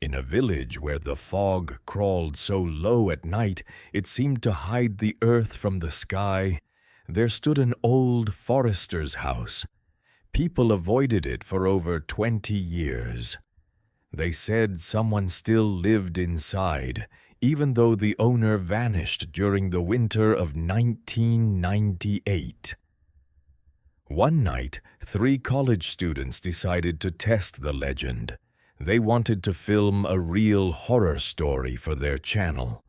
In a village where the fog crawled so low at night it seemed to hide the earth from the sky, there stood an old forester's house. People avoided it for over 20 years. They said someone still lived inside, even though the owner vanished during the winter of 1998. One night, 3 college students decided to test the legend. They wanted to film a real horror story for their channel.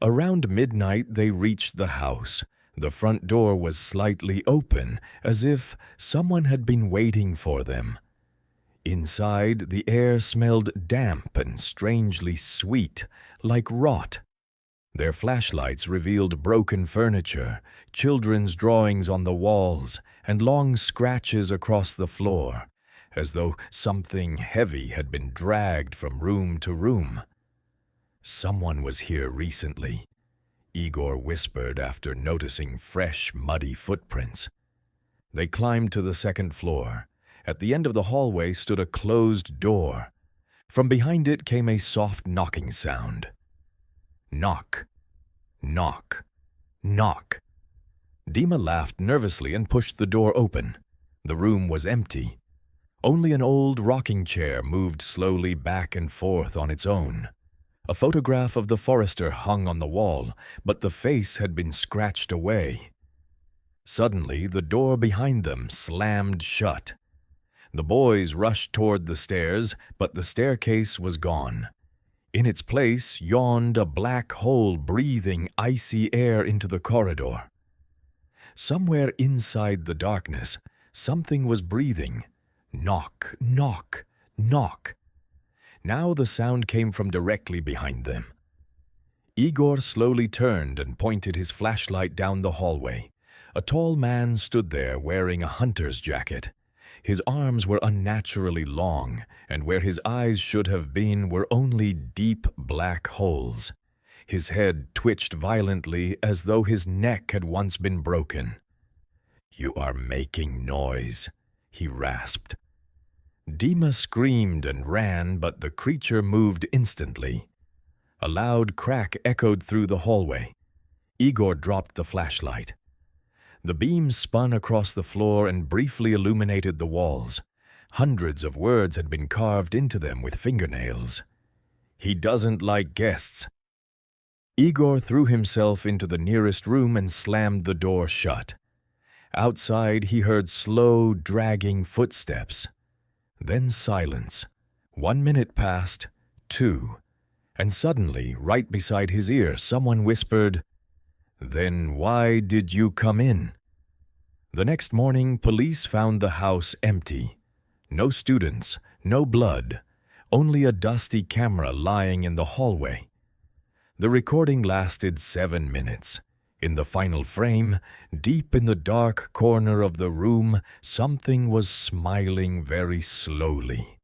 Around midnight, they reached the house. The front door was slightly open, as if someone had been waiting for them. Inside, the air smelled damp and strangely sweet, like rot. Their flashlights revealed broken furniture, children's drawings on the walls, and long scratches across the floor, as though something heavy had been dragged from room to room. "Someone was here recently," Igor whispered after noticing fresh, muddy footprints. They climbed to the second floor. At the end of the hallway stood a closed door. From behind it came a soft knocking sound. Knock, knock, knock. Dima laughed nervously and pushed the door open. The room was empty. Only an old rocking chair moved slowly back and forth on its own. A photograph of the forester hung on the wall, but the face had been scratched away. Suddenly, the door behind them slammed shut. The boys rushed toward the stairs, but the staircase was gone. In its place yawned a black hole breathing icy air into the corridor. Somewhere inside the darkness, something was breathing. Knock, knock, knock. Now the sound came from directly behind them. Igor slowly turned and pointed his flashlight down the hallway. A tall man stood there wearing a hunter's jacket. His arms were unnaturally long, and where his eyes should have been were only deep black holes. His head twitched violently as though his neck had once been broken. "You are making noise," he rasped. Dima screamed and ran, but the creature moved instantly. A loud crack echoed through the hallway. Igor dropped the flashlight. The beam spun across the floor and briefly illuminated the walls. Hundreds of words had been carved into them with fingernails. "He doesn't like guests." Igor threw himself into the nearest room and slammed the door shut. Outside, he heard slow, dragging footsteps. Then silence. 1 minute passed, 2, and suddenly, right beside his ear, someone whispered, "Then why did you come in?" The next morning, police found the house empty. No students, no blood, only a dusty camera lying in the hallway. The recording lasted 7 minutes. In the final frame, deep in the dark corner of the room, something was smiling very slowly.